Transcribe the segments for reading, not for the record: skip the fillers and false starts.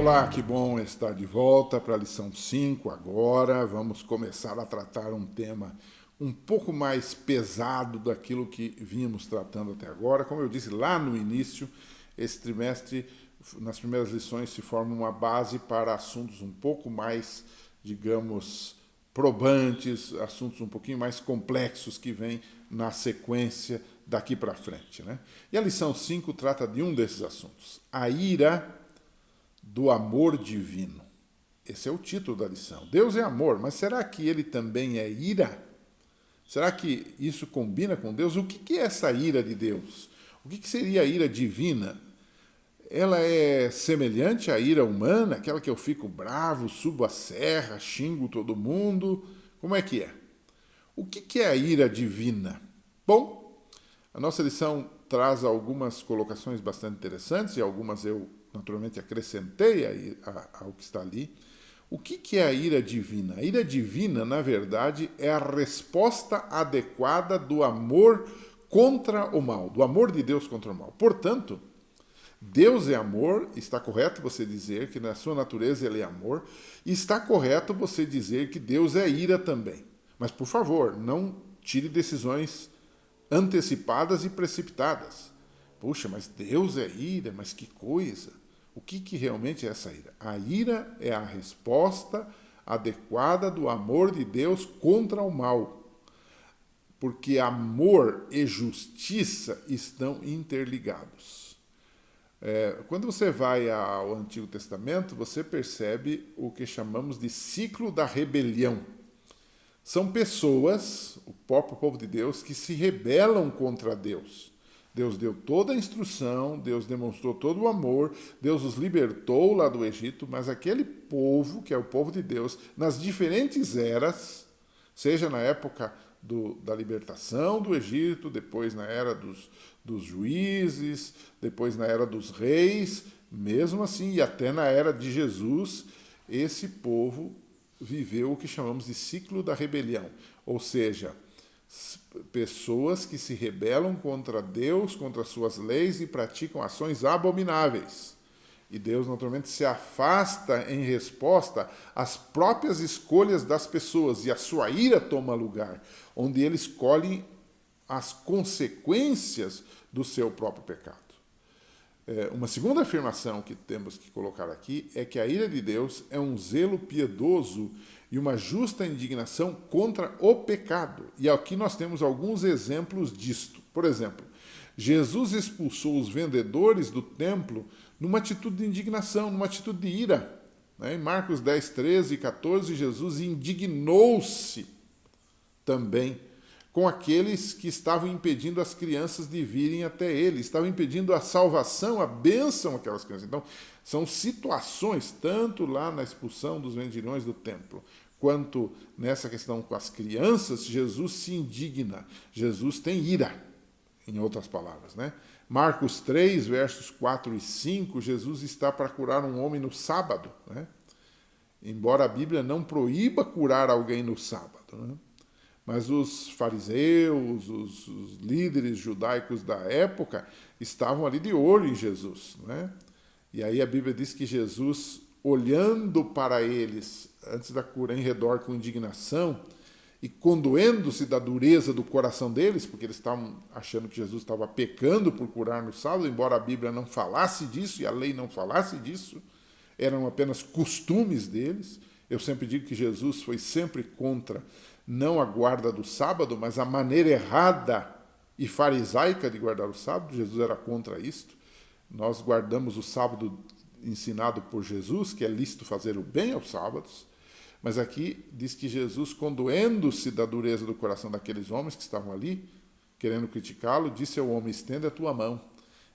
Olá, que bom estar de volta para a lição 5 agora. Vamos começar a tratar um tema um pouco mais pesado daquilo que vínhamos tratando até agora. Como eu disse lá no início, esse trimestre, nas primeiras lições, se forma uma base para assuntos um pouco mais, digamos, probantes, assuntos um pouquinho mais complexos que vêm na sequência daqui para frente, né? E a lição 5 trata de um desses assuntos, a ira do amor divino. Esse é o título da lição. Deus é amor, mas será que ele também é ira? Será que isso combina com Deus? O que é essa ira de Deus? O que seria a ira divina? Ela é semelhante à ira humana, aquela que eu fico bravo, subo a serra, xingo todo mundo? Como é que é? O que é a ira divina? Bom, a nossa lição traz algumas colocações bastante interessantes e algumas eu naturalmente acrescentei ao que está ali. O que é a ira divina? A ira divina, na verdade, é a resposta adequada do amor contra o mal, do amor de Deus contra o mal. Portanto, Deus é amor, está correto você dizer que na sua natureza ele é amor, e está correto você dizer que Deus é ira também. Mas, por favor, não tire decisões antecipadas e precipitadas. Puxa, mas Deus é ira, mas que coisa! O que realmente é essa ira? A ira é a resposta adequada do amor de Deus contra o mal. Porque amor e justiça estão interligados. Quando você vai ao Antigo Testamento, você percebe o que chamamos de ciclo da rebelião. São pessoas, o próprio povo de Deus, que se rebelam contra Deus. Deus deu toda a instrução, Deus demonstrou todo o amor, Deus os libertou lá do Egito, mas aquele povo, que é o povo de Deus, nas diferentes eras, seja na época da libertação do Egito, depois na era dos juízes, depois na era dos reis, mesmo assim, e até na era de Jesus, esse povo viveu o que chamamos de ciclo da rebelião, ou seja, pessoas que se rebelam contra Deus, contra suas leis e praticam ações abomináveis. E Deus, naturalmente, se afasta em resposta às próprias escolhas das pessoas e a sua ira toma lugar, onde eles colhem as consequências do seu próprio pecado. Uma segunda afirmação que temos que colocar aqui é que a ira de Deus é um zelo piedoso e uma justa indignação contra o pecado. E aqui nós temos alguns exemplos disto. Por exemplo, Jesus expulsou os vendedores do templo numa atitude de indignação, numa atitude de ira. Em Marcos 10, 13 e 14, Jesus indignou-se também com aqueles que estavam impedindo as crianças de virem até ele, estavam impedindo a salvação, a bênção àquelas crianças. Então, são situações, tanto lá na expulsão dos vendilhões do templo, quanto nessa questão com as crianças, Jesus se indigna, Jesus tem ira, em outras palavras, né? Marcos 3, versos 4 e 5, Jesus está para curar um homem no sábado, né? Embora a Bíblia não proíba curar alguém no sábado, né? Mas os fariseus, os líderes judaicos da época estavam ali de olho em Jesus, né? E aí a Bíblia diz que Jesus, olhando para eles, antes da cura, em redor com indignação, e condoendo-se da dureza do coração deles, porque eles estavam achando que Jesus estava pecando por curar no sábado, embora a Bíblia não falasse disso e a lei não falasse disso, eram apenas costumes deles. Eu sempre digo que Jesus foi sempre contra não a guarda do sábado, mas a maneira errada e farisaica de guardar o sábado. Jesus era contra isto. Nós guardamos o sábado ensinado por Jesus, que é lícito fazer o bem aos sábados, mas aqui diz que Jesus, condoendo-se da dureza do coração daqueles homens que estavam ali, querendo criticá-lo, disse ao homem, estenda a tua mão.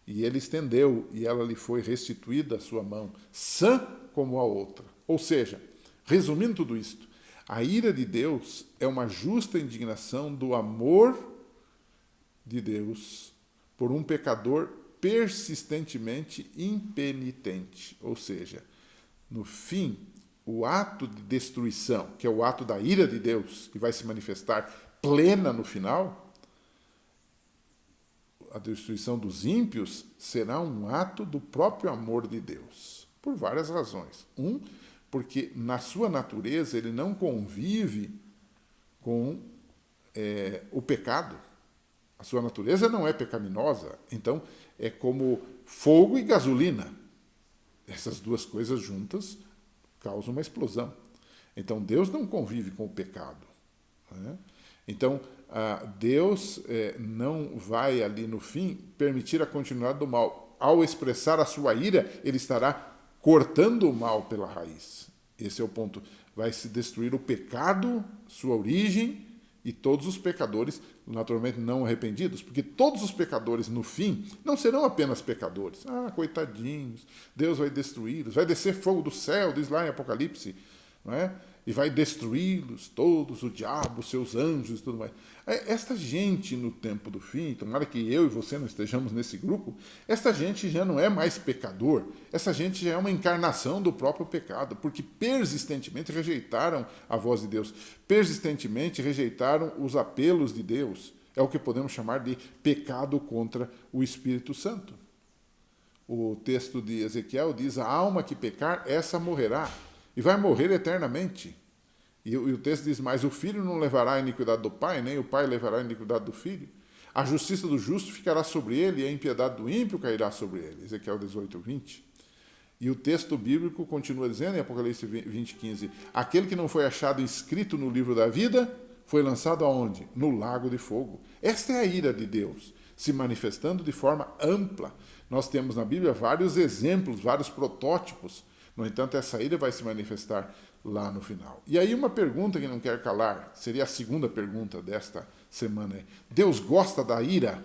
E ele estendeu, e ela lhe foi restituída a sua mão, sã como a outra. Ou seja, resumindo tudo isto, a ira de Deus é uma justa indignação do amor de Deus por um pecador persistentemente impenitente. Ou seja, no fim, o ato de destruição, que é o ato da ira de Deus, que vai se manifestar plena no final, a destruição dos ímpios será um ato do próprio amor de Deus. Por várias razões. Porque na sua natureza ele não convive com o pecado. A sua natureza não é pecaminosa. Então, é como fogo e gasolina. Essas duas coisas juntas causam uma explosão. Então, Deus não convive com o pecado. Né? Então, Deus não vai ali no fim permitir a continuidade do mal. Ao expressar a sua ira, ele estará cortando o mal pela raiz. Esse é o ponto. Vai se destruir o pecado, sua origem, e todos os pecadores, naturalmente não arrependidos, porque todos os pecadores, no fim, não serão apenas pecadores. Coitadinhos, Deus vai destruí-los, vai descer fogo do céu, diz lá em Apocalipse, não é? E vai destruí-los todos, o diabo, seus anjos e tudo mais. Esta gente no tempo do fim, tomara que eu e você não estejamos nesse grupo, esta gente já não é mais pecador, essa gente já é uma encarnação do próprio pecado, porque persistentemente rejeitaram a voz de Deus, persistentemente rejeitaram os apelos de Deus. É o que podemos chamar de pecado contra o Espírito Santo. O texto de Ezequiel diz: a alma que pecar, essa morrerá. E vai morrer eternamente. E o texto diz: mas o filho não levará a iniquidade do pai, nem o pai levará a iniquidade do filho. A justiça do justo ficará sobre ele, e a impiedade do ímpio cairá sobre ele. Ezequiel 18, 20. E o texto bíblico continua dizendo, em Apocalipse 20, 15, aquele que não foi achado inscrito no livro da vida, foi lançado aonde? No lago de fogo. Esta é a ira de Deus, se manifestando de forma ampla. Nós temos na Bíblia vários exemplos, vários protótipos. No entanto, essa ira vai se manifestar lá no final. E aí uma pergunta que não quer calar, seria a segunda pergunta desta semana. Deus gosta da ira?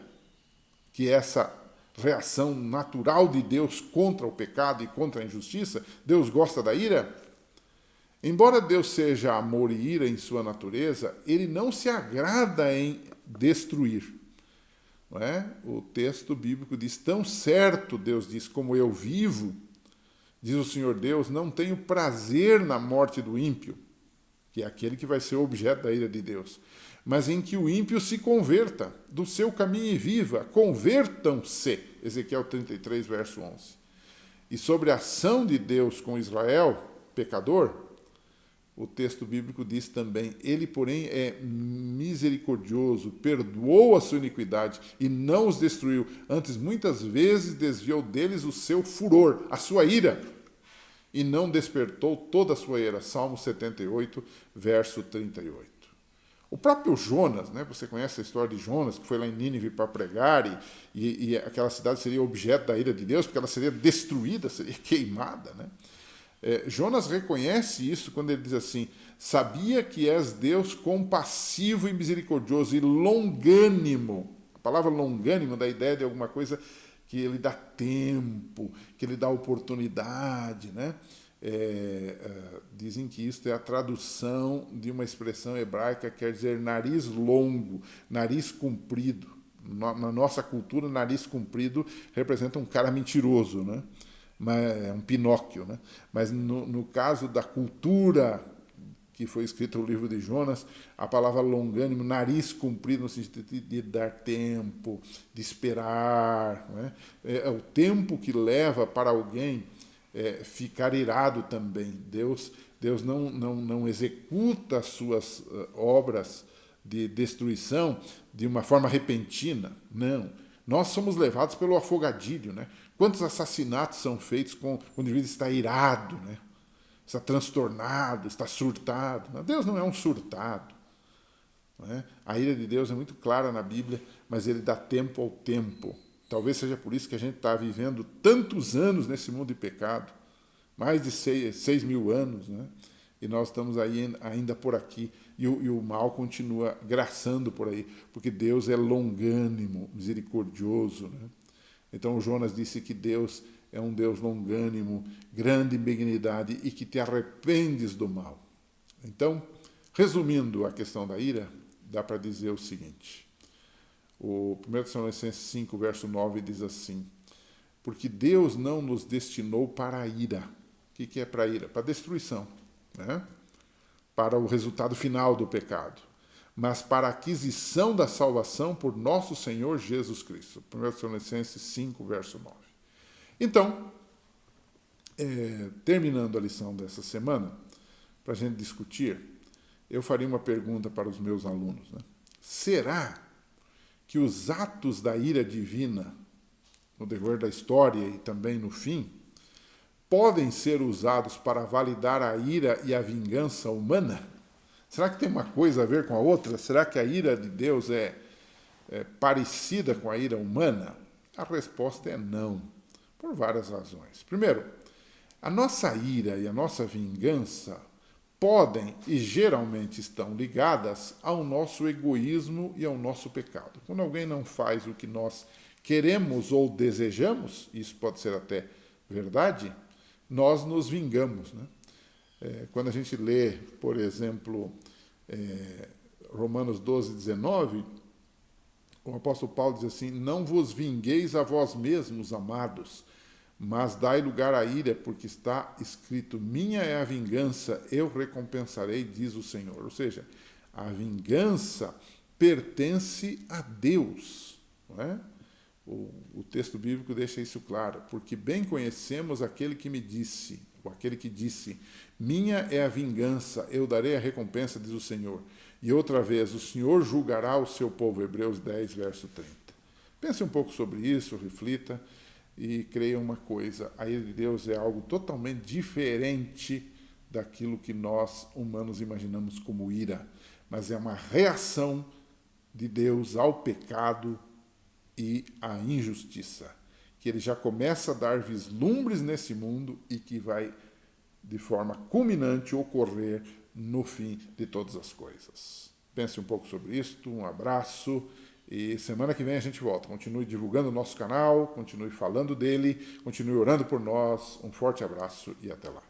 Que é essa reação natural de Deus contra o pecado e contra a injustiça? Deus gosta da ira? Embora Deus seja amor e ira em sua natureza, ele não se agrada em destruir. Não é? O texto bíblico diz: tão certo, Deus diz, como eu vivo, diz o Senhor Deus, não tenho prazer na morte do ímpio, que é aquele que vai ser objeto da ira de Deus, mas em que o ímpio se converta do seu caminho e viva. Convertam-se. Ezequiel 33, verso 11. E sobre a ação de Deus com Israel, pecador, o texto bíblico diz também: ele, porém, é misericordioso, perdoou a sua iniquidade e não os destruiu. Antes, muitas vezes, desviou deles o seu furor, a sua ira, e não despertou toda a sua ira. Salmo 78, verso 38. O próprio Jonas, né? Você conhece a história de Jonas, que foi lá em Nínive para pregar, e aquela cidade seria objeto da ira de Deus, porque ela seria destruída, seria queimada, né? Jonas reconhece isso quando ele diz assim: sabia que és Deus compassivo e misericordioso e longânimo. A palavra longânimo dá a ideia de alguma coisa que ele dá tempo, que ele dá oportunidade, né? Dizem que isso é a tradução de uma expressão hebraica que quer dizer nariz longo, nariz comprido. Na nossa cultura, nariz comprido representa um cara mentiroso, né? É um Pinóquio, né? Mas no caso da cultura que foi escrito o livro de Jonas, a palavra longânimo, nariz comprido, no sentido de dar tempo, de esperar, né? É o tempo que leva para alguém ficar irado também. Deus não executa as suas obras de destruição de uma forma repentina, não. Nós somos levados pelo afogadilho, né? Quantos assassinatos são feitos quando o indivíduo está irado, né? Está transtornado, está surtado. Deus não é um surtado. Né? A ira de Deus é muito clara na Bíblia, mas ele dá tempo ao tempo. Talvez seja por isso que a gente está vivendo tantos anos nesse mundo de pecado, mais de 6.000 anos, né? E nós estamos aí ainda por aqui, e o mal continua graçando por aí, porque Deus é longânimo, misericordioso, né? Então o Jonas disse que Deus é um Deus longânimo, grande em benignidade e que te arrependes do mal. Então, resumindo a questão da ira, dá para dizer o seguinte: o 1 Tessalonicenses 5, verso 9 diz assim: porque Deus não nos destinou para a ira. O que é para a ira? Para a destruição, né? Para o resultado final do pecado, mas para a aquisição da salvação por nosso Senhor Jesus Cristo. 1 Tessalonicenses 5, verso 9. Então, terminando a lição dessa semana, para a gente discutir, eu faria uma pergunta para os meus alunos, né? Será que os atos da ira divina, no decorrer da história e também no fim, podem ser usados para validar a ira e a vingança humana? Será que tem uma coisa a ver com a outra? Será que a ira de Deus é parecida com a ira humana? A resposta é não, por várias razões. Primeiro, a nossa ira e a nossa vingança podem e geralmente estão ligadas ao nosso egoísmo e ao nosso pecado. Quando alguém não faz o que nós queremos ou desejamos, isso pode ser até verdade, nós nos vingamos, né? Quando a gente lê, por exemplo, Romanos 12, 19, o apóstolo Paulo diz assim: não vos vingueis a vós mesmos, amados, mas dai lugar à ira, porque está escrito: minha é a vingança, eu recompensarei, diz o Senhor. Ou seja, a vingança pertence a Deus, não é? O texto bíblico deixa isso claro, porque bem conhecemos aquele que me disse, ou aquele que disse: minha é a vingança, eu darei a recompensa, diz o Senhor. E outra vez, o Senhor julgará o seu povo. Hebreus 10, verso 30. Pense um pouco sobre isso, reflita e creia uma coisa: a ira de Deus é algo totalmente diferente daquilo que nós humanos imaginamos como ira, mas é uma reação de Deus ao pecado e à injustiça, que ele já começa a dar vislumbres nesse mundo e que vai, de forma culminante, ocorrer no fim de todas as coisas. Pense um pouco sobre isto, um abraço, e semana que vem a gente volta. Continue divulgando o nosso canal, continue falando dele, continue orando por nós. Um forte abraço e até lá.